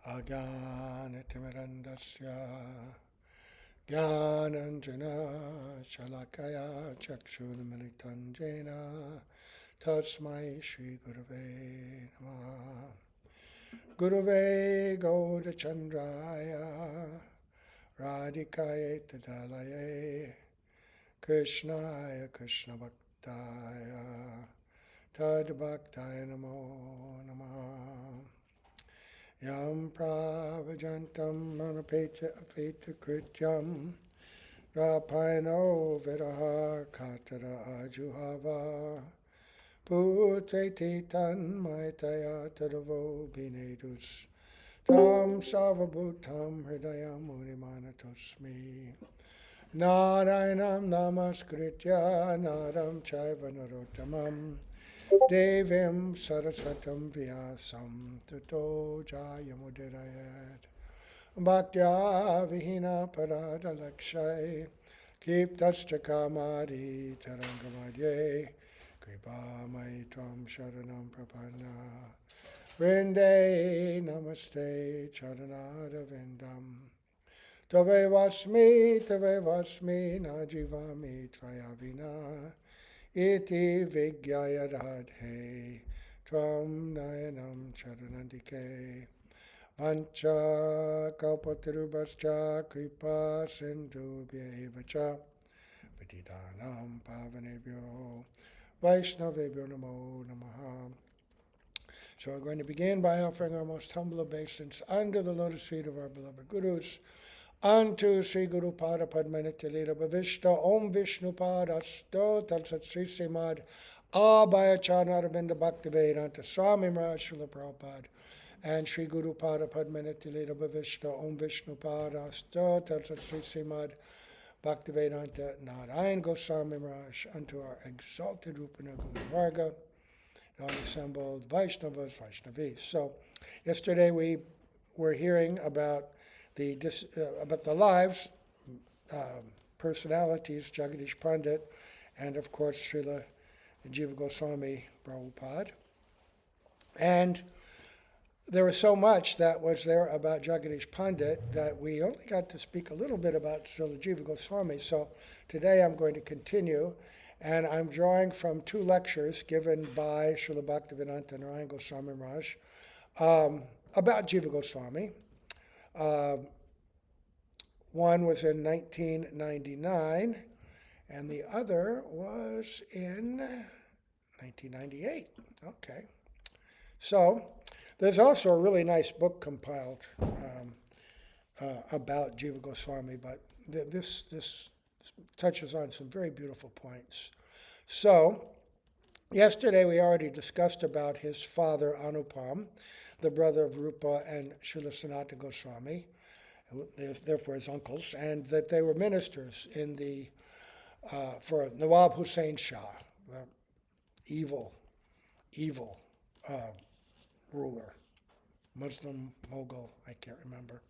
Ajnanatimirandasya Jnananjana Shalakaya Chakshunamilitan Jena Tasmai Shri Gurave Namaha. Gurave Gaurachandraya Radhikaya Tadalaye Krishnaya Krishna Bhaktaya Tad Bhaktaya Namo Namaha. Yam Pravajantam Manapeta Apeta Krityam Rapaino Viraha Katara Ajuhava Putreti Tan Maitaya Tadavo Binedus Tam Savabhutam Hridayam Munimanatosmi Narayanam Namaskritya Naram Chaiva Narottamam Devim Saraswatam Vyasam Tuto Jayamudirayat Bhaktya Vihina Parada Lakshay Kiptascha Kamari Tarangamadye Kripa Maitram Sharanam Prapanna Vrinde Namaste Charanara Vindam Tave Vasmi Najivami Tvayavina Iti Vigyaya Radhe Tvam Nayanam Charanandike Vancha Kalpatarubhascha Kripa Sindhu Bhyevacha Patitanam Pavanebhyo Vaishnavebhyo Namo Namaha. So we're going to begin by offering our most humble obeisance under the lotus feet of our beloved Gurus, unto Sri Guru Pada Padmanitya Lila Bhavishta Om Vishnu Pada Sto Talsat Sri Srimad Abhayacharya Arvinda Bhaktivedanta Swami Maharaj Srila Prabhupada and Sri Guru Pada Padmanitya Lila Bhavishta Om Vishnu Pada Sto Talsat Sri Srimad Bhaktivedanta Narayan Goswami Maharaj unto our exalted Rupana Guru Varga, all assembled Vaishnavas, Vaishnavis. So yesterday we were hearing about the lives, personalities, Jagadish Pandit, and of course Srila Jiva Gosvami Prabhupada. And there was so much that was there about Jagadish Pandit that we only got to speak a little bit about Srila Jiva Goswami. So today I'm going to continue, and I'm drawing from two lectures given by Srila Bhaktivedanta Narayan Goswami Maharaj about Jiva Goswami. One was in 1999, and the other was in 1998. Okay. So there's also a really nice book compiled about Jiva Goswami, but this touches on some very beautiful points. So yesterday we already discussed about his father Anupam, the brother of Rupa and Srila Sanatana Goswami, therefore his uncles, and that they were ministers in the for Nawab Hussain Shah, the evil ruler, Muslim Mughal, I can't remember.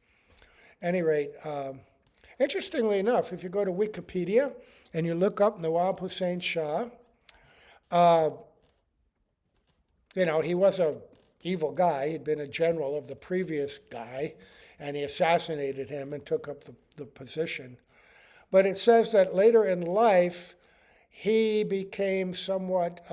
At any rate, interestingly enough, if you go to Wikipedia and you look up Nawab Hussain Shah, he was a evil guy. He'd been a general of the previous guy, and he assassinated him and took up the position. But it says that later in life, he became somewhat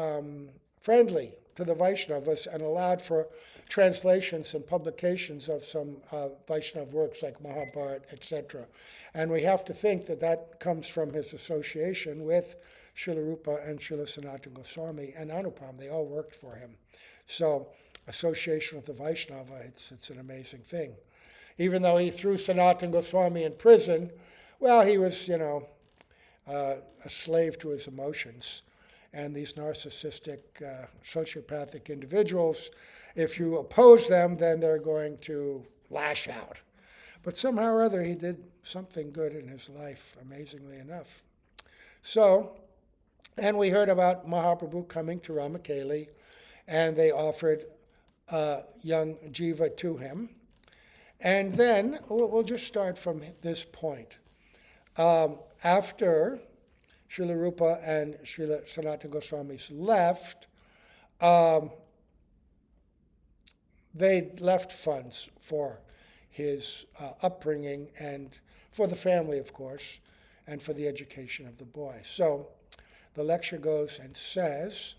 friendly to the Vaishnavas and allowed for translations and publications of some Vaishnava works like Mahabharata, etc. And we have to think that that comes from his association with Srila Rupa and Srila Sanatana Goswami and Anupam. They all worked for him. So association with the Vaishnava, it's an amazing thing. Even though he threw Sanatana Goswami in prison, well, he was, a slave to his emotions. And these narcissistic, sociopathic individuals, if you oppose them, then they're going to lash out. But somehow or other, he did something good in his life, amazingly enough. So, and we heard about Mahaprabhu coming to Ramakeli, and they offered young Jiva to him. And then, we'll just start from this point. After Srila Rupa and Srila Sanatana Goswamis left, they left funds for his upbringing and for the family, of course, and for the education of the boy. So the lecture goes and says,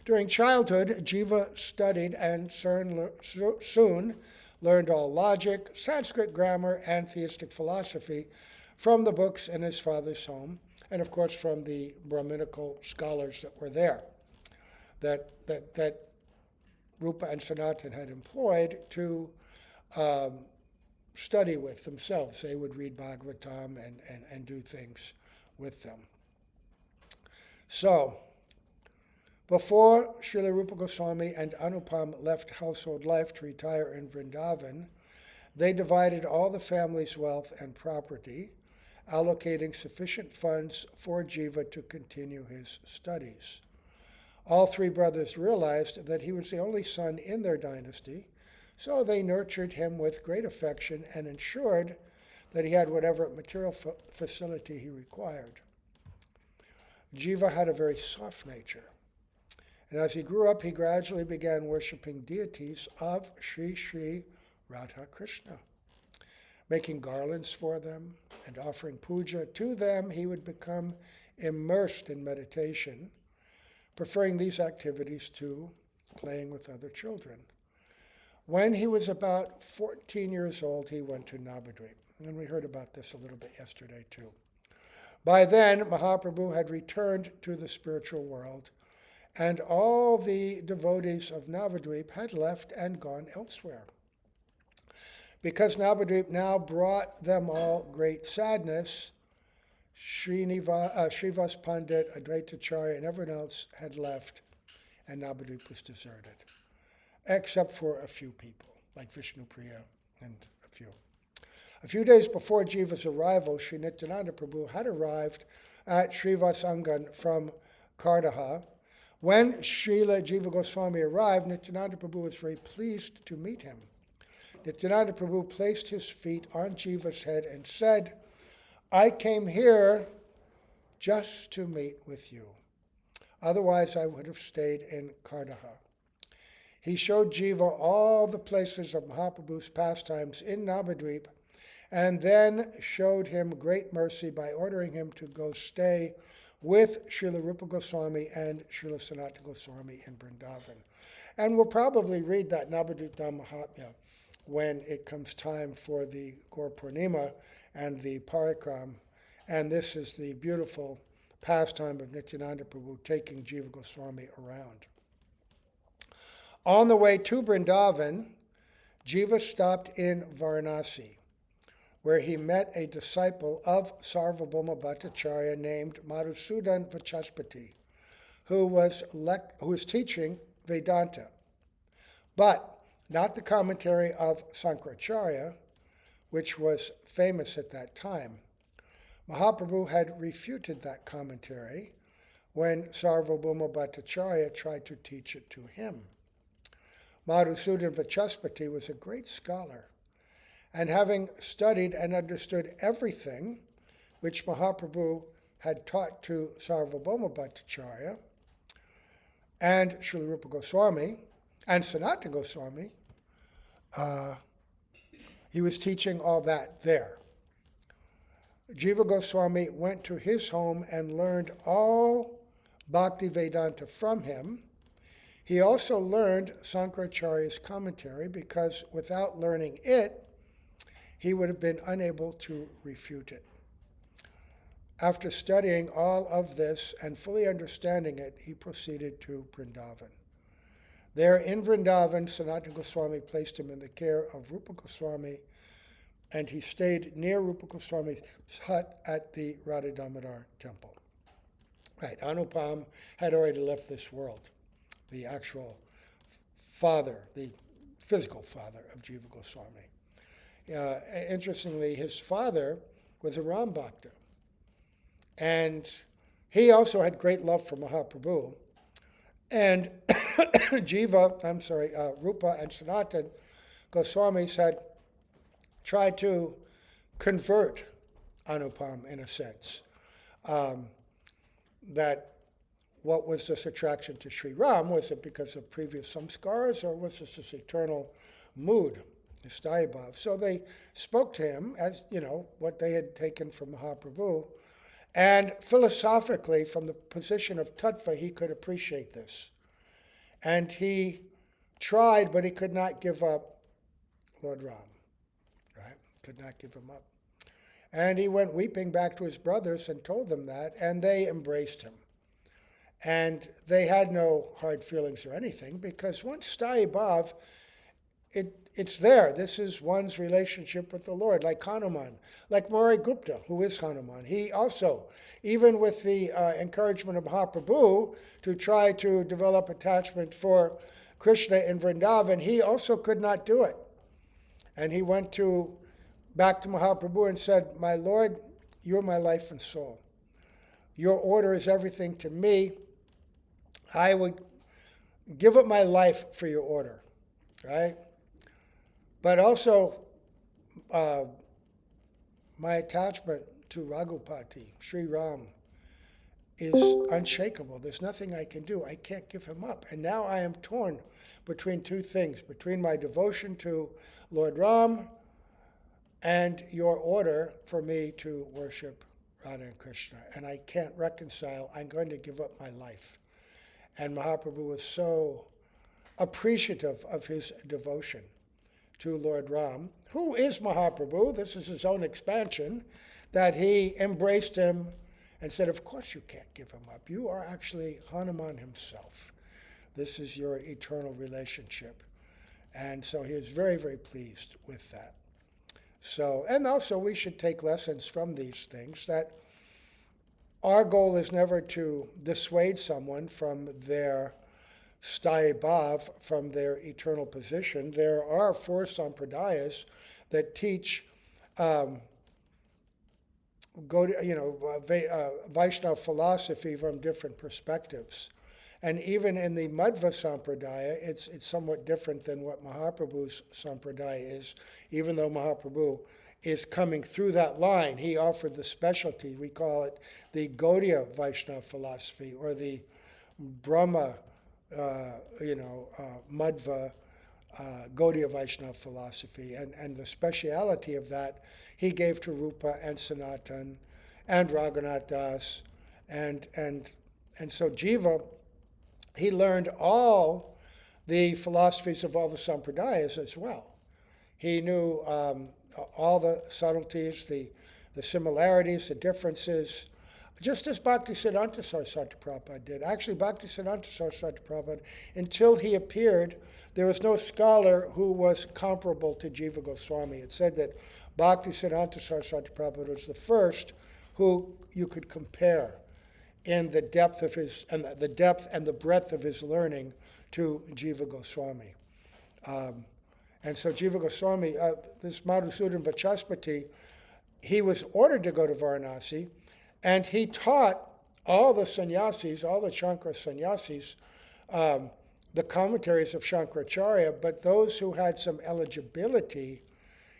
during childhood, Jiva studied and soon learned all logic, Sanskrit grammar, and theistic philosophy from the books in his father's home, and of course from the Brahminical scholars that were there, that Rupa and Sanatan had employed to study with themselves. They would read Bhagavatam and do things with them. So, before Srila Rupa Goswami and Anupam left household life to retire in Vrindavan, they divided all the family's wealth and property, allocating sufficient funds for Jiva to continue his studies. All three brothers realized that he was the only son in their dynasty, so they nurtured him with great affection and ensured that he had whatever material facility he required. Jiva had a very soft nature. And as he grew up, he gradually began worshiping deities of Sri Sri Radha Krishna. Making garlands for them and offering puja to them, he would become immersed in meditation, preferring these activities to playing with other children. When he was about 14 years old, he went to Navadvip. And we heard about this a little bit yesterday, too. By then, Mahaprabhu had returned to the spiritual world, and all the devotees of Navadvip had left and gone elsewhere. Because Navadvip now brought them all great sadness, Srivas Pandit, Advaitacharya, and everyone else had left, and Navadvip was deserted, except for a few people, like Vishnupriya and a few. A few days before Jiva's arrival, Sri Nityananda Prabhu had arrived at Srivasangan from Kardaha. When Srila Jiva Goswami arrived, Nityananda Prabhu was very pleased to meet him. Nityananda Prabhu placed his feet on Jiva's head and said, "I came here just to meet with you. Otherwise, I would have stayed in Kardaha." He showed Jiva all the places of Mahaprabhu's pastimes in Navadvip, and then showed him great mercy by ordering him to go stay with Srila Rupa Goswami and Srila Sanatana Goswami in Vrindavan. And we'll probably read that Navadvip Mahatmya when it comes time for the Gaur Purnima and the Parikram. And this is the beautiful pastime of Nityananda Prabhu taking Jiva Goswami around. On the way to Vrindavan, Jiva stopped in Varanasi, where he met a disciple of Sarvabhauma Bhattacharya named Madhusudan Vachaspati, who was teaching Vedanta, but not the commentary of Sankaracharya, which was famous at that time. Mahaprabhu had refuted that commentary when Sarvabhauma Bhattacharya tried to teach it to him. Madhusudan Vachaspati was a great scholar, and having studied and understood everything which Mahaprabhu had taught to Sarvabhauma Bhattacharya and Srila Rupa Goswami and Sanatana Goswami, he was teaching all that there. Jiva Goswami went to his home and learned all Bhakti Vedanta from him. He also learned Sankaracharya's commentary because without learning it, he would have been unable to refute it. After studying all of this and fully understanding it, he proceeded to Vrindavan. There in Vrindavan, Sanatana Goswami placed him in the care of Rupa Goswami, and he stayed near Rupa Goswami's hut at the Radha Damodar temple. Right, Anupam had already left this world, the actual father, the physical father of Jiva Goswami. Interestingly, his father was a Ram Bhakta, and he also had great love for Mahaprabhu. And Rupa and Sanatana Goswamis had tried to convert Anupam in a sense. That what was this attraction to Sri Ram? Was it because of previous samskars, or was this eternal mood, this Daibhav? So they spoke to him as, what they had taken from Mahaprabhu. And philosophically, from the position of tattva, he could appreciate this. And he tried, but he could not give up Lord Ram, right? Could not give him up. And he went weeping back to his brothers and told them that, and they embraced him. And they had no hard feelings or anything, because once Sthai Bhav, it's there. This is one's relationship with the Lord, like Hanuman, like Maury Gupta, who is Hanuman. He also, even with the encouragement of Mahaprabhu to try to develop attachment for Krishna in Vrindavan, he also could not do it. And he went back to Mahaprabhu and said, "My Lord, you're my life and soul. Your order is everything to me. I would give up my life for your order," right? But also, my attachment to Raghupati, Sri Ram, is unshakable. There's nothing I can do. I can't give him up. And now I am torn between two things, between my devotion to Lord Ram and your order for me to worship Radha and Krishna. And I can't reconcile. I'm going to give up my life. And Mahaprabhu was so appreciative of his devotion to Lord Ram, who is Mahaprabhu. This is his own expansion, that he embraced him and said, "Of course you can't give him up. You are actually Hanuman himself. This is your eternal relationship." And so he was very, very pleased with that. So, and also we should take lessons from these things, that our goal is never to dissuade someone from their Sthai Bhav, from their eternal position. There are 4 sampradayas that teach Vaishnava philosophy from different perspectives. And even in the Madhva Sampradaya, it's somewhat different than what Mahaprabhu's Sampradaya is, even though Mahaprabhu is coming through that line. He offered the specialty. We call it the Gaudiya Vaishnava philosophy, or the Brahma, Madhva, Gaudiya Vaishnava philosophy. And the speciality of that he gave to Rupa and Sanatan and Raghunath Das. And so Jiva, he learned all the philosophies of all the sampradayas as well. He knew all the subtleties, the similarities, the differences, just as Bhaktisiddhanta Saraswati Prabhupada did. Actually, Bhaktisiddhanta Saraswati Prabhupada, until he appeared, there was no scholar who was comparable to Jiva Goswami. It said that Bhaktisiddhanta Saraswati Prabhupada was the first who you could compare in the depth of his, and the depth and the breadth of his learning to Jiva Goswami. And so Jiva Goswami, this Madhusudan Vachaspati, he was ordered to go to Varanasi, and he taught all the sannyasis, all the Shankara sannyasis, the commentaries of Shankaracharya, but those who had some eligibility,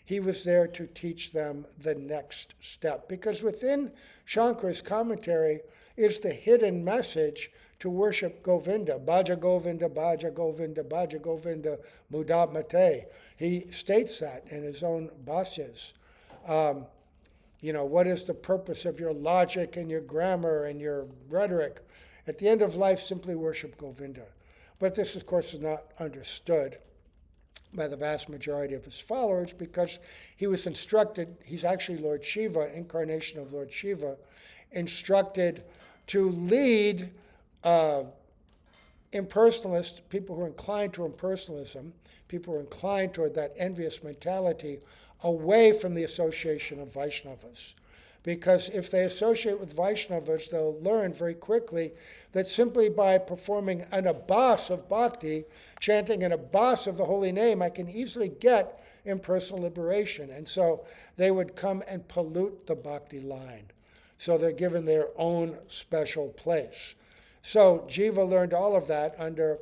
he was there to teach them the next step. Because within Shankara's commentary is the hidden message to worship Govinda. Bhaja Govinda, Bhaja Govinda, Bhaja Govinda, Mudab Mate. He states that in his own bhasyas. What is the purpose of your logic and your grammar and your rhetoric? At the end of life, simply worship Govinda. But this, of course, is not understood by the vast majority of his followers, because he was instructed, he's actually Lord Shiva, incarnation of Lord Shiva, instructed to lead impersonalists, people who are inclined to impersonalism, people who are inclined toward that envious mentality, away from the association of Vaishnavas. Because if they associate with Vaishnavas, they'll learn very quickly that simply by performing an abbas of bhakti, chanting an abbas of the holy name, I can easily get impersonal liberation. And so they would come and pollute the bhakti line. So they're given their own special place. So Jiva learned all of that under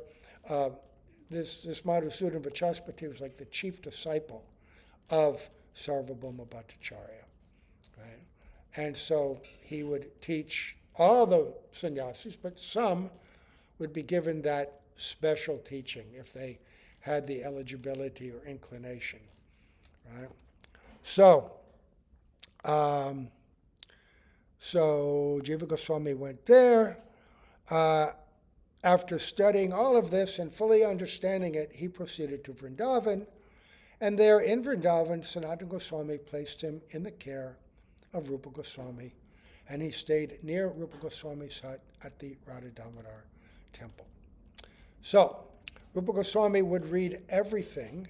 this Madhusudan Vachaspati, was like the chief disciple of Sarvabhauma Bhattacharya. Right? And so he would teach all the sannyasis, but some would be given that special teaching if they had the eligibility or inclination, right? So, Jiva Goswami went there. After studying all of this and fully understanding it, he proceeded to Vrindavan, and there in Vrindavan, Sanatana Goswami placed him in the care of Rupa Goswami, and he stayed near Rupa Goswami's hut at the Radha Damodar temple. So, Rupa Goswami would read everything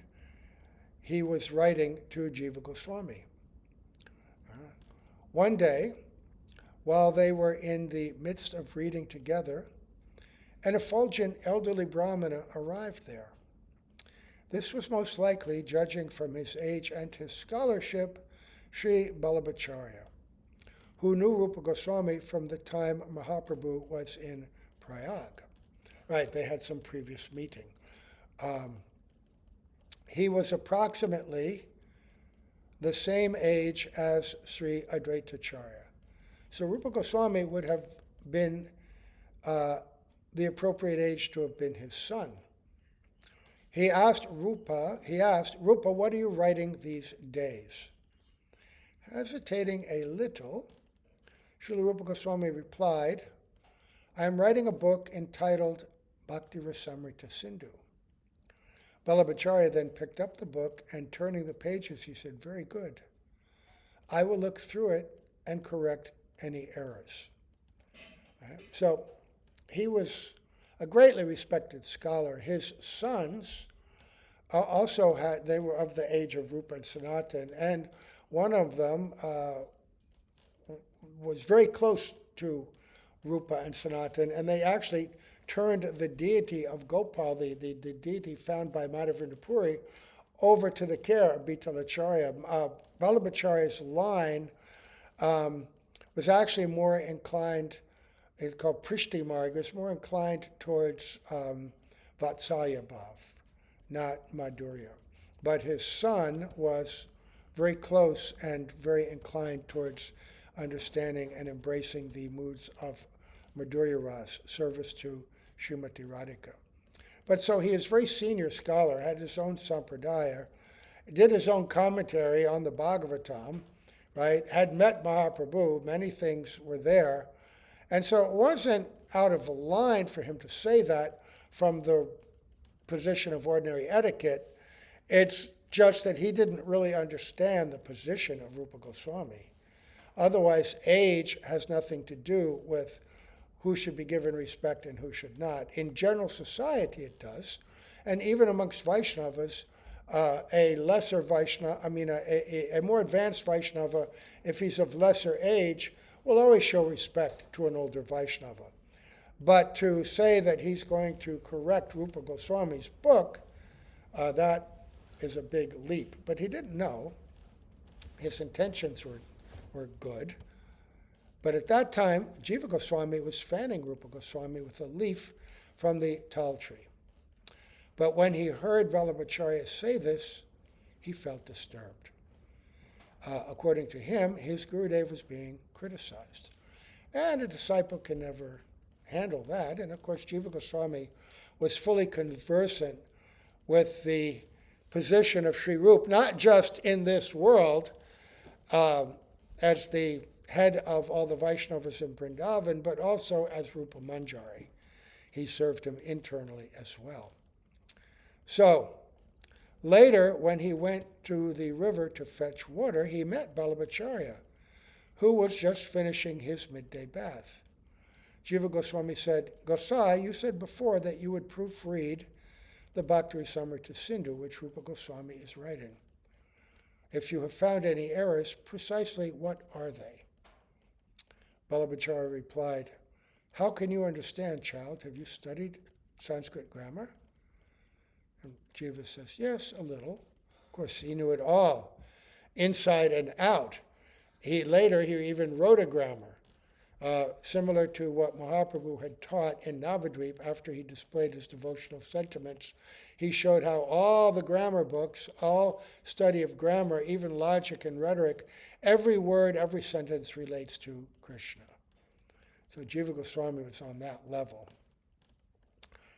he was writing to Jiva Goswami. One day, while they were in the midst of reading together, an effulgent elderly Brahmana arrived there. This was most likely, judging from his age and his scholarship, Sri Balabhacharya, who knew Rupa Goswami from the time Mahaprabhu was in Prayag. Right, they had some previous meeting. He was approximately the same age as Sri Advaitacharya. So Rupa Goswami would have been the appropriate age to have been his son. He asked Rupa, what are you writing these days? Hesitating a little, Srila Rupa Goswami replied, I am writing a book entitled Bhakti Rasamrita Sindhu. Balabhacharya then picked up the book and turning the pages, he said, very good. I will look through it and correct any errors. Right? So he was a greatly respected scholar. His sons also they were of the age of Rupa and Sanatan, and one of them was very close to Rupa and Sanatan, and they actually turned the deity of Gopal, the deity found by Madhavendra Puri, over to the care of Vitalacharya. Vallabhacharya's line was actually more inclined, it's called Prishti Marg, it's more inclined towards Vatsalya Bhav, not Madhurya. But his son was very close and very inclined towards understanding and embracing the moods of Madhurya Ras, service to Srimati Radhika. But so he is a very senior scholar, had his own sampradaya, did his own commentary on the Bhagavatam, right? Had met Mahaprabhu, many things were there. And so it wasn't out of line for him to say that from the position of ordinary etiquette. It's just that he didn't really understand the position of Rupa Goswami. Otherwise, age has nothing to do with who should be given respect and who should not. In general society, it does. And even amongst Vaishnavas, a lesser Vaishnava, a more advanced Vaishnava, if he's of lesser age, will always show respect to an older Vaishnava. But to say that he's going to correct Rupa Goswami's book, that is a big leap. But he didn't know. His intentions were good. But at that time, Jiva Goswami was fanning Rupa Goswami with a leaf from the tal tree. But when he heard Vallabhacharya say this, he felt disturbed. According to him, his Gurudev was being criticized. And a disciple can never handle that. And of course, Jiva Goswami was fully conversant with the position of Sri Rup, not just in this world as the head of all the Vaishnavas in Vrindavan, but also as Rupa Manjari. He served him internally as well. So, later, when he went to the river to fetch water, he met Balabhacharya, who was just finishing his midday bath. Jiva Goswami said, Gosai, you said before that you would proofread the Bhakti Rasamrita Sindhu, which Rupa Goswami is writing. If you have found any errors, precisely what are they? Balabhacharya replied, how can you understand, child? Have you studied Sanskrit grammar? And Jiva says, yes, a little. Of course, he knew it all, inside and out. Later, he even wrote a grammar, similar to what Mahaprabhu had taught in Navadvip after he displayed his devotional sentiments. He showed how all the grammar books, all study of grammar, even logic and rhetoric, every word, every sentence relates to Krishna. So Jiva Goswami was on that level.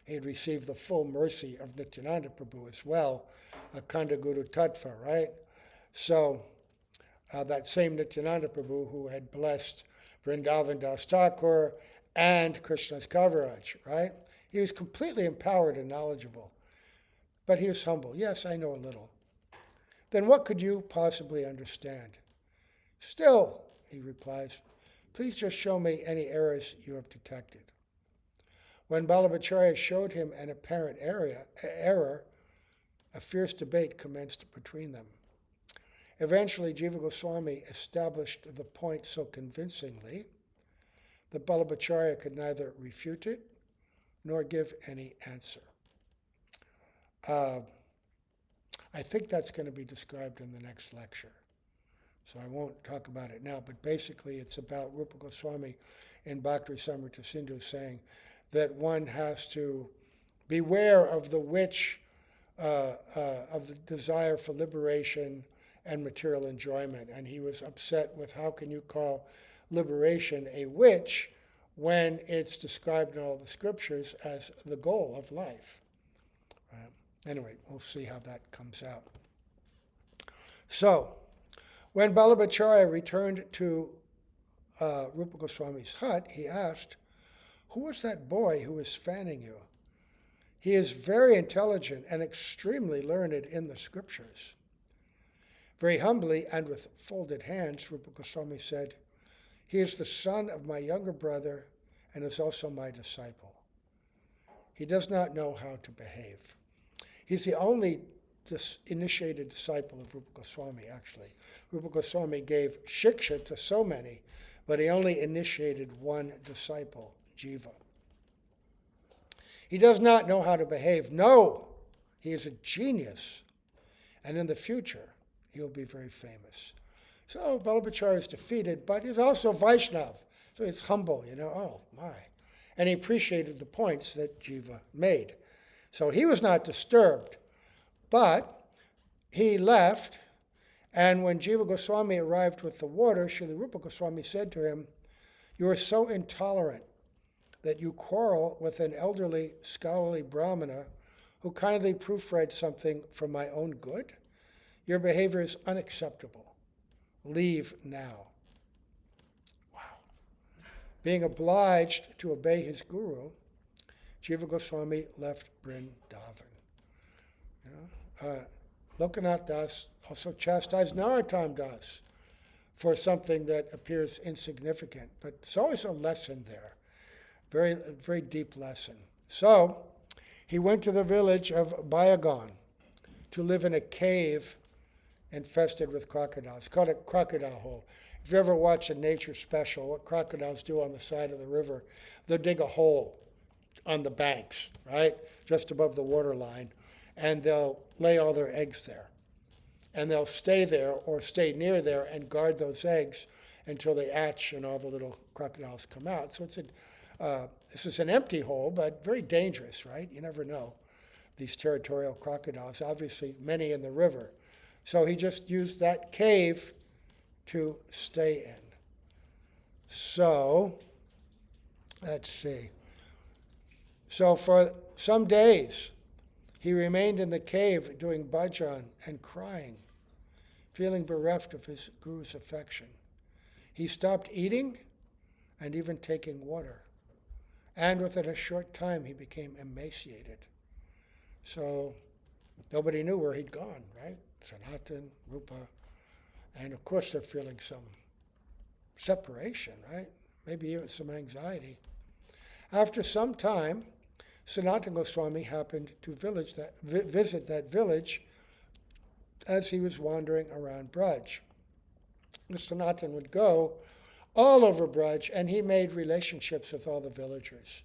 He had received the full mercy of Nityananda Prabhu as well, Akhanda Guru Tattva, right? So that same Nityananda Prabhu who had blessed Vrindavan Das Thakur and Krishna's Kaviraj, right? He was completely empowered and knowledgeable. But he was humble. Yes, I know a little. Then what could you possibly understand? Still, he replies, please just show me any errors you have detected. When Vallabhacharya showed him an apparent error, a fierce debate commenced between them. Eventually, Jiva Goswami established the point so convincingly that Vallabhacharya could neither refute it nor give any answer. I think that's going to be described in the next lecture, so I won't talk about it now, but basically it's about Rupa Goswami in Bhakti Samrita Sindhu saying that one has to beware of the witch of the desire for liberation and material enjoyment. And he was upset with how can you call liberation a witch when it's described in all the scriptures as the goal of life. Right? Anyway, we'll see how that comes out. So, when Vallabhacharya returned to Rupa Goswami's hut, he asked, who was that boy who was fanning you? He is very intelligent and extremely learned in the scriptures. Very humbly and with folded hands, Rupa Goswami said, he is the son of my younger brother and is also my disciple. He does not know how to behave. He's the only initiated disciple of Rupa Goswami, actually. Rupa Goswami gave shiksha to so many, but he only initiated one disciple, Jiva. He does not know how to behave. No, he is a genius. And in the future, he will be very famous. So Vallabhacharya is defeated, but he's also Vaishnav. So he's humble, oh my. And he appreciated the points that Jiva made. So he was not disturbed, but he left. And when Jiva Goswami arrived with the water, Srila Rupa Goswami said to him, you are so intolerant that you quarrel with an elderly scholarly Brahmana who kindly proofread something for my own good? Your behavior is unacceptable. Leave now. Wow. Being obliged to obey his guru, Jiva Goswami left Vrindavan. Lokanath Das also chastised Narottam Das for something that appears insignificant, but there's always a lesson there. Very, very deep lesson. So, he went to the village of Bayagon to live in a cave infested with crocodiles. It's called a crocodile hole. If you ever watch a nature special, what crocodiles do on the side of the river, they'll dig a hole on the banks, right, just above the water line, and they'll lay all their eggs there. And they'll stay there or stay near there and guard those eggs until they hatch and all the little crocodiles come out. So this is an empty hole, but very dangerous, right? You never know. These territorial crocodiles, obviously many in the river. So he just used that cave to stay in. So, let's see. So for some days, he remained in the cave doing bhajan and crying, feeling bereft of his guru's affection. He stopped eating and even taking water. And within a short time, he became emaciated. So nobody knew where he'd gone, right? Sanatan, Rupa. And of course, they're feeling some separation, right? Maybe even some anxiety. After some time, Sanatana Goswami happened to visit that village as he was wandering around Braj. Sanatana would go all over Braj, and he made relationships with all the villagers.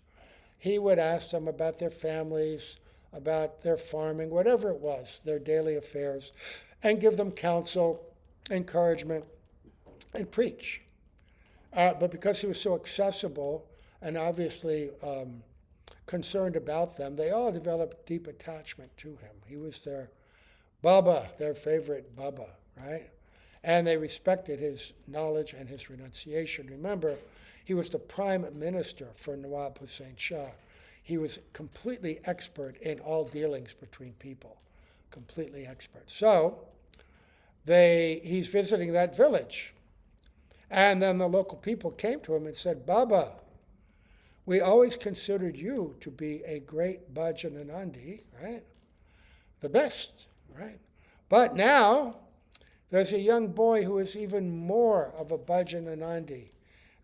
He would ask them about their families, about their farming, whatever it was, their daily affairs, and give them counsel, encouragement, and preach. But because he was so accessible and obviously concerned about them, they all developed deep attachment to him. He was their Baba, their favorite Baba, right? And they respected his knowledge and his renunciation. Remember, he was the prime minister for Nawab Hussain Shah. He was completely expert in all dealings between people, completely expert. So he's visiting that village. And then the local people came to him and said, Baba, we always considered you to be a great Bhajananandi, right? The best, right? But now there's a young boy who is even more of a Bhajananandi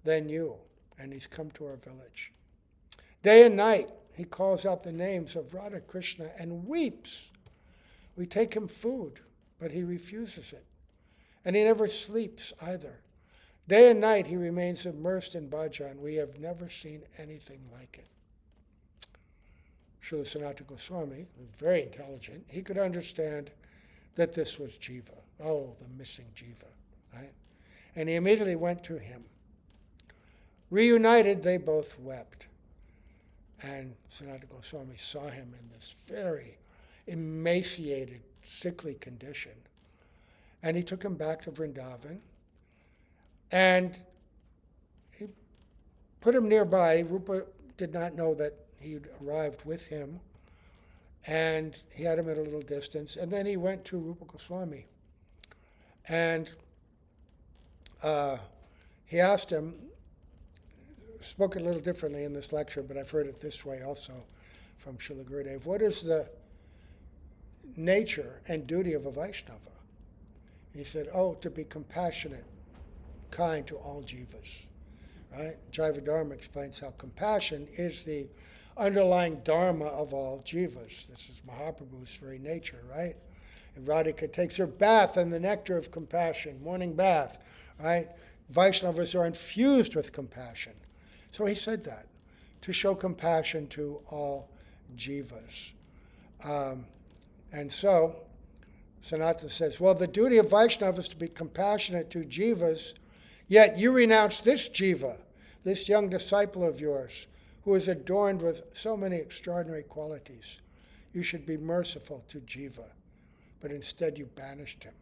than you, and he's come to our village. Day and night, he calls out the names of Radha Krishna and weeps. We take him food, but he refuses it. And he never sleeps either. Day and night, he remains immersed in bhajan. We have never seen anything like it. Srila Sanatana Goswami was very intelligent. He could understand that this was Jiva. Oh, the missing Jiva, right? And he immediately went to him. Reunited, they both wept. And Sanatana Goswami saw him in this very emaciated, sickly condition. And he took him back to Vrindavan. And he put him nearby. Rupa did not know that he'd arrived with him. And he had him at a little distance. And then he went to Rupa Goswami. And he asked him, spoke a little differently in this lecture, but I've heard it this way also from Srila Gurudev. What is the nature and duty of a Vaishnava? He said, to be compassionate, kind to all jivas. Right? Jiva Dharma explains how compassion is the underlying dharma of all jivas. This is Mahaprabhu's very nature, right? And Radhika takes her bath in the nectar of compassion, morning bath, right? Vaishnavas are infused with compassion. So he said that, to show compassion to all jivas. And so, Sanatana says, well, the duty of Vaishnava is to be compassionate to jivas, yet you renounce this jiva, this young disciple of yours, who is adorned with so many extraordinary qualities. You should be merciful to jiva, but instead you banished him.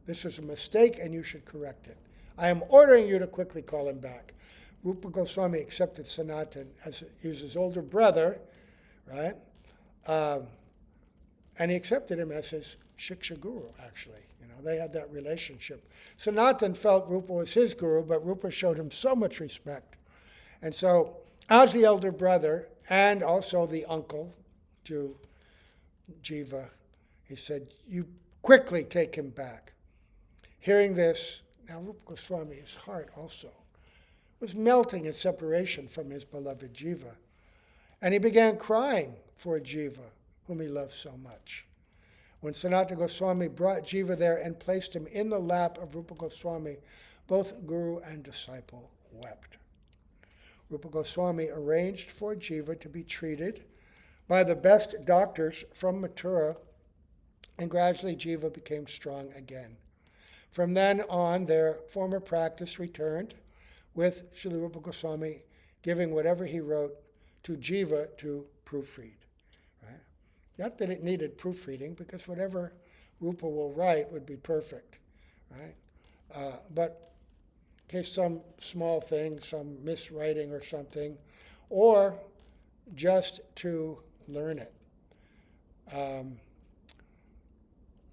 This was a mistake and you should correct it. I am ordering you to quickly call him back. Rupa Goswami accepted Sanatana as he was his older brother, right? And he accepted him as his Shiksha Guru, actually. They had that relationship. Sanatana felt Rupa was his guru, but Rupa showed him so much respect. And so, as the elder brother and also the uncle to Jiva, he said, you quickly take him back. Hearing this, now Rupa Goswami, his heart also was melting in separation from his beloved Jiva. And he began crying for Jiva, whom he loved so much. When Sanatana Goswami brought Jiva there and placed him in the lap of Rupa Goswami, both guru and disciple wept. Rupa Goswami arranged for Jiva to be treated by the best doctors from Mathura, and gradually Jiva became strong again. From then on, their former practice returned, with Srila Rupa Goswami giving whatever he wrote to Jiva to proofread. Right? Not that it needed proofreading, because whatever Rupa will write would be perfect. Right? But in case some small thing, some miswriting or something, or just to learn it.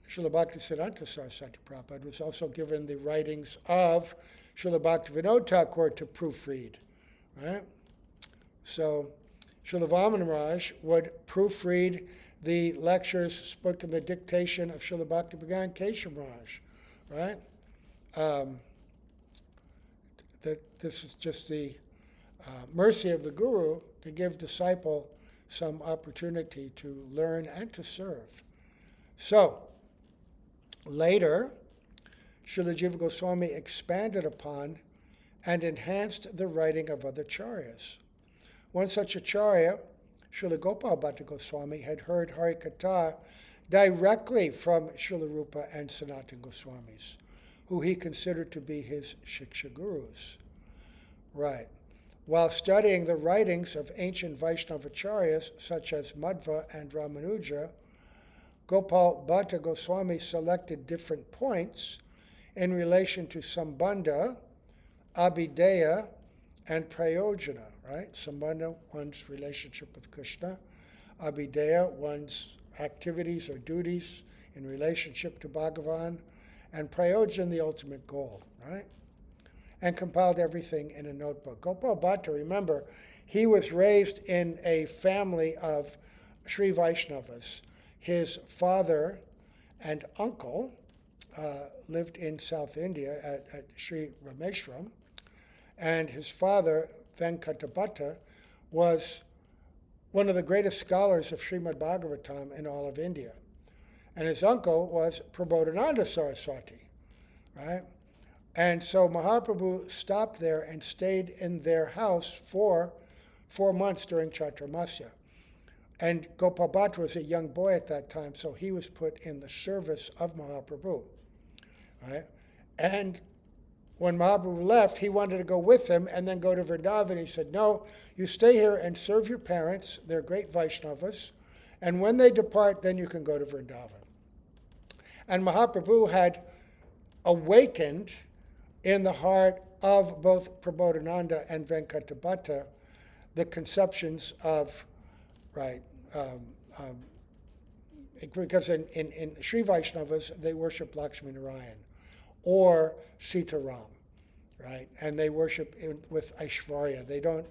Srila Bhaktisiddhanta Saraswati Prabhupada was also given the writings of Srila Bhaktivinoda Thakur to proofread. Right? So Srila Vamanaraj would proofread the lectures spoken the dictation of Srila Bhakti-Bhagan Keshav Maharaj. Right? This is just the mercy of the Guru to give disciple some opportunity to learn and to serve. So, later, Srila Jiva Goswami expanded upon and enhanced the writing of other acharyas. One such acharya, Srila Gopal Bhatta Goswami, had heard Harikatha directly from Srila Rupa and Sanatana Goswamis, who he considered to be his Shiksha Gurus. Right. While studying the writings of ancient Vaishnava acharyas such as Madhva and Ramanuja, Gopal Bhatta Goswami selected different points in relation to Sambandha, Abhideya, and Prayojana, right? Sambandha, one's relationship with Krishna. Abhideya, one's activities or duties in relationship to Bhagavan. And Prayojana, the ultimate goal, right? And compiled everything in a notebook. Gopal Bhatta, remember, he was raised in a family of Sri Vaishnavas. His father and uncle lived in South India at Sri Rameshwaram, and his father, Venkatabhatta, was one of the greatest scholars of Srimad Bhagavatam in all of India. And his uncle was Prabodhananda Saraswati, right? And so Mahaprabhu stopped there and stayed in their house for 4 months during Chaturmasya. And Gopal Bhatta was a young boy at that time, so he was put in the service of Mahaprabhu, right? And when Mahaprabhu left, he wanted to go with him and then go to Vrindavan. He said, no, you stay here and serve your parents. They're great Vaishnavas. And when they depart, then you can go to Vrindavan. And Mahaprabhu had awakened in the heart of both Prabodhananda and Venkatabhatta the conceptions of, right, because in Sri Vaishnavas, they worship Lakshmi Narayan or Sita Ram, right? And they worship with Aishvarya. They don't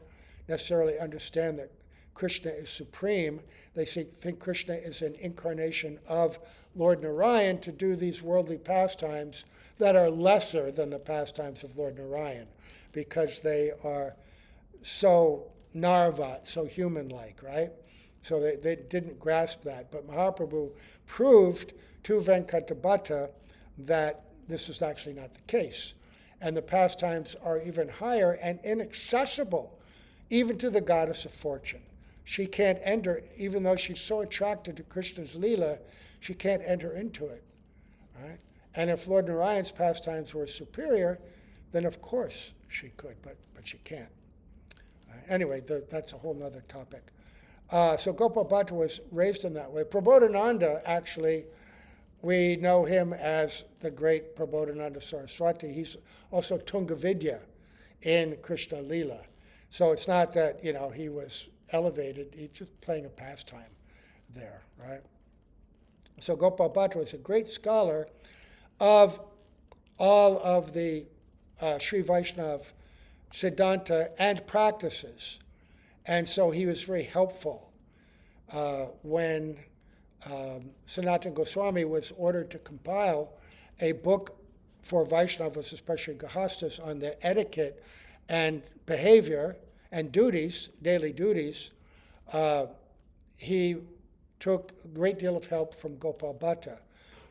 necessarily understand that Krishna is supreme. They think Krishna is an incarnation of Lord Narayan to do these worldly pastimes that are lesser than the pastimes of Lord Narayan because they are so Narvat, so human-like, right? So they didn't grasp that. But Mahaprabhu proved to Venkatabhatta that this is actually not the case. And the pastimes are even higher and inaccessible, even to the goddess of fortune. She can't enter, even though she's so attracted to Krishna's Leela, she can't enter into it, right? And if Lord Narayan's pastimes were superior, then of course she could, but she can't. Anyway, that's a whole other topic. So Gopal Bhatta was raised in that way. Prabodhananda, actually, we know him as the great Prabodhananda Saraswati. He's also Tungavidya in Krishna Leela. So it's not that, he was elevated. He's just playing a pastime there, right? So Gopal Bhatta was a great scholar of all of the Sri Vaishnav Siddhanta and practices. And so he was very helpful when Sanatana Goswami was ordered to compile a book for Vaishnavas, especially Grihasthas, on the etiquette and behavior and duties, daily duties. He took a great deal of help from Gopal Bhatta,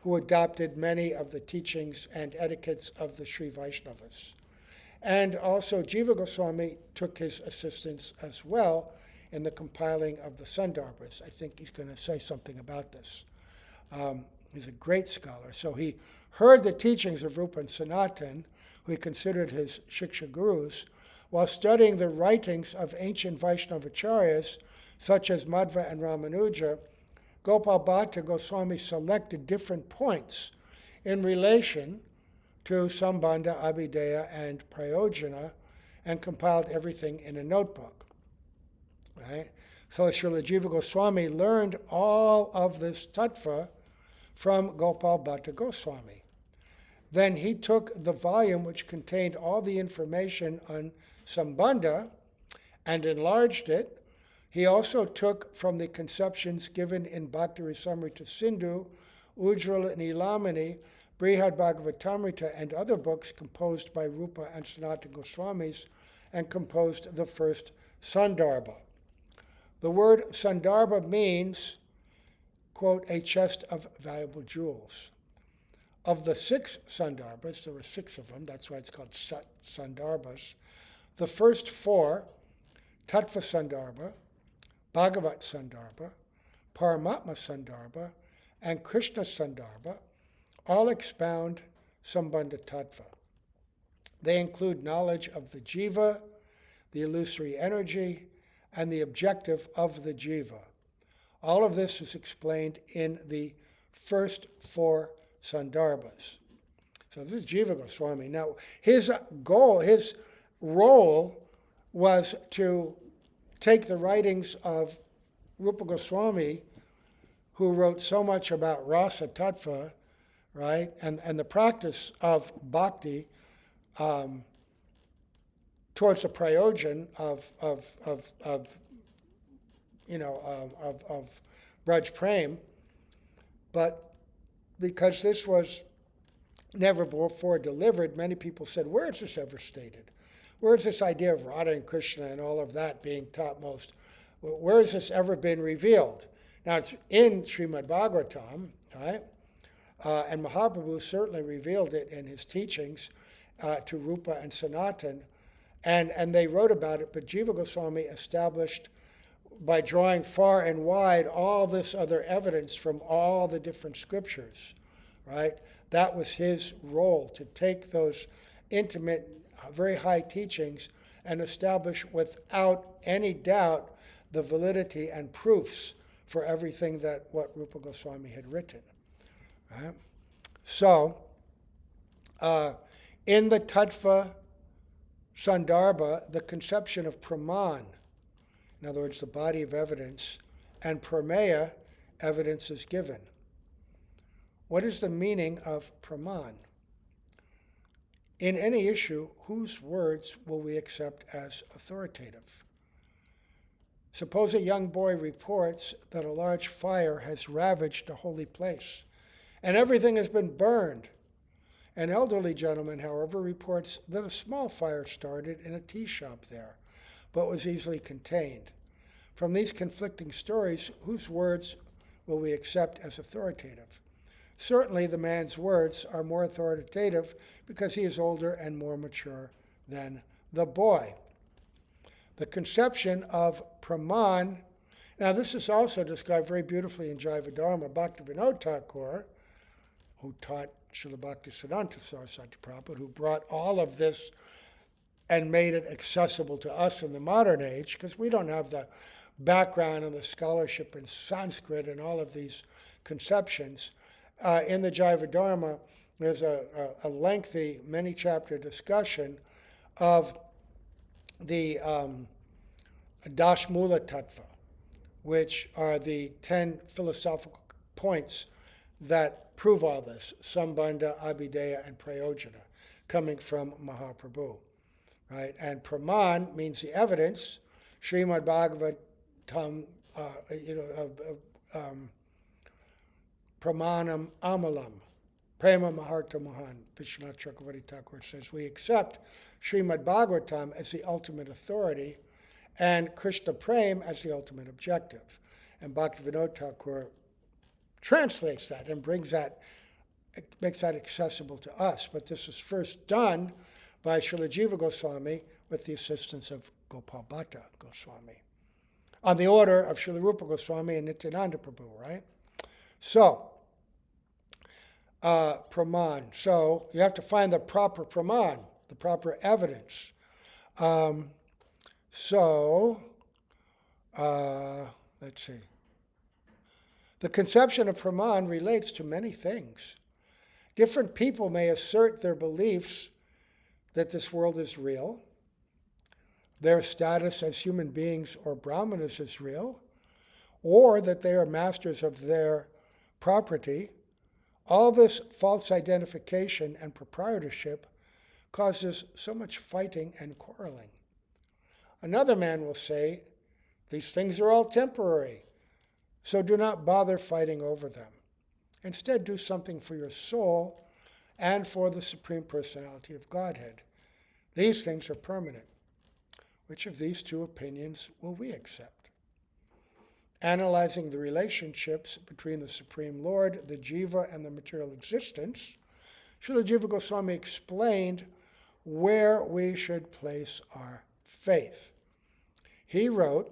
who adopted many of the teachings and etiquettes of the Sri Vaishnavas. And also Jiva Goswami took his assistance as well in the compiling of the Sandarbhas. I think he's going to say something about this. He's a great scholar. So he heard the teachings of Rupa and Sanatan, who he considered his Shiksha gurus, while studying the writings of ancient Vaishnavacharyas, such as Madhva and Ramanuja. Gopal Bhatta Goswami selected different points in relation to Sambandha, Abhideya, and Prayojana, and compiled everything in a notebook. Right? So Srila Jiva Goswami learned all of this tattva from Gopal Bhatta Goswami. Then he took the volume which contained all the information on Sambandha and enlarged it. He also took from the conceptions given in Bhakti Rasamrita Sindhu, Ujjvala Nilamani, Brihad Bhagavatamrita, and other books composed by Rupa and Sanatana Goswamis, and composed the first Sandarbha. The word Sandarbha means, quote, a chest of valuable jewels. Of the 6 Sandarbhas, there were 6 of them, that's why it's called Sandarbhas. The first 4, Tattva Sandarbha, Bhagavat Sandarbha, Paramatma Sandarbha, and Krishna Sandarbha, all expound Sambandha Tattva. They include knowledge of the jiva, the illusory energy, and the objective of the jiva. All of this is explained in the first 4 Sandarbhas. So this is Jiva Goswami. Now, his goal, his role was to take the writings of Rupa Goswami, who wrote so much about rasa tattva, right, and the practice of bhakti towards the prayojan of Braj Prem, but because this was never before delivered, many people said, where is this ever stated? Where is this idea of Radha and Krishna and all of that being topmost? Where has this ever been revealed? Now, it's in Srimad Bhagavatam, right? And Mahaprabhu certainly revealed it in his teachings to Rupa and Sanatan, and they wrote about it, but Jiva Goswami established, by drawing far and wide all this other evidence from all the different scriptures, right? That was his role, to take those intimate, very high teachings and establish without any doubt the validity and proofs for everything that what Rupa Goswami had written, right? So, in the Tattva Sandarbha, the conception of Praman, in other words, the body of evidence, and Prameya, evidence is given. What is the meaning of Praman? In any issue, whose words will we accept as authoritative? Suppose a young boy reports that a large fire has ravaged a holy place, and everything has been burned. An elderly gentleman, however, reports that a small fire started in a tea shop there, but was easily contained. From these conflicting stories, whose words will we accept as authoritative? Certainly the man's words are more authoritative because he is older and more mature than the boy. The conception of Praman, now this is also described very beautifully in Jiva Dharma. Bhaktivinoda Thakur, who taught Srila Bhaktisiddhanta Saraswati Prabhupada, who brought all of this and made it accessible to us in the modern age, because we don't have the background and the scholarship in Sanskrit and all of these conceptions. In the Jiva Dharma, there's a lengthy, many-chapter discussion of the Dashmula Tattva, which are the 10 philosophical points that prove all this, Sambandha, Abhideya, and Prayojana, coming from Mahaprabhu. Right? And Praman means the evidence. Srimad Bhagavatam, Pramanam Amalam, Prema Maharta Mahan, Vishwanath Chakravarti Thakur says, we accept Srimad Bhagavatam as the ultimate authority and Krishna Prem as the ultimate objective. And Bhaktivinoda Thakur translates that and makes that accessible to us. But this was first done by Srila Jiva Goswami with the assistance of Gopal Bhatta Goswami, on the order of Srila Rupa Goswami and Nityananda Prabhu, right? So, Praman. So, you have to find the proper Praman, the proper evidence. Let's see. The conception of Praman relates to many things. Different people may assert their beliefs that this world is real, their status as human beings or brahmanas is real, or that they are masters of their property. All this false identification and proprietorship causes so much fighting and quarreling. Another man will say, these things are all temporary, so do not bother fighting over them. Instead, do something for your soul and for the Supreme Personality of Godhead. These things are permanent. Which of these two opinions will we accept? Analyzing the relationships between the Supreme Lord, the Jiva, and the material existence, Srila Jiva Goswami explained where we should place our faith. He wrote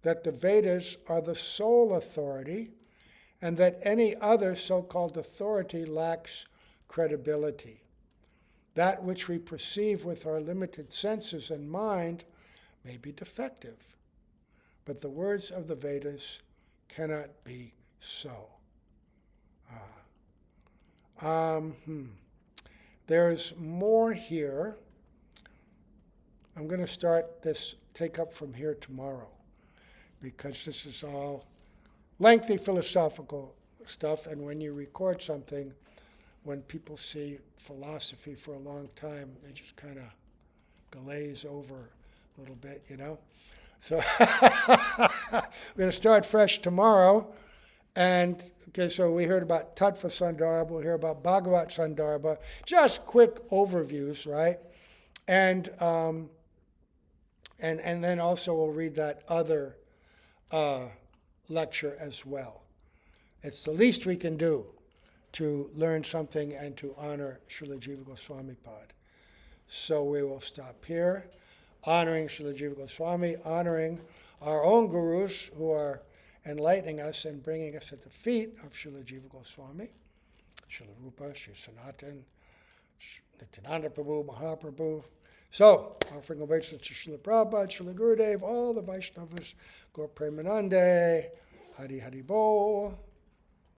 that the Vedas are the sole authority and that any other so-called authority lacks credibility. That which we perceive with our limited senses and mind may be defective, but the words of the Vedas cannot be so. There's more here. I'm going to start this take up from here tomorrow, because this is all lengthy philosophical stuff, and when you record something, when people see philosophy for a long time, they just kind of glaze over a little bit, you know? So we're going to start fresh tomorrow. And okay, so we heard about Tattva Sandarbha, we'll hear about Bhagavat Sandarbha, just quick overviews, right? And then also we'll read that other lecture as well. It's the least we can do to learn something and to honor Srila Jiva Goswami Pad. So we will stop here, honoring Srila Jiva Goswami, honoring our own gurus who are enlightening us and bringing us at the feet of Srila Jiva Goswami, Srila Rupa, Sri Sanatan, Nityananda Prabhu, Mahaprabhu. So, offering obeisance to Srila Prabhupada, Srila Gurudev, all the Vaishnavas, Gaur Premanande, Hari Hari Bol.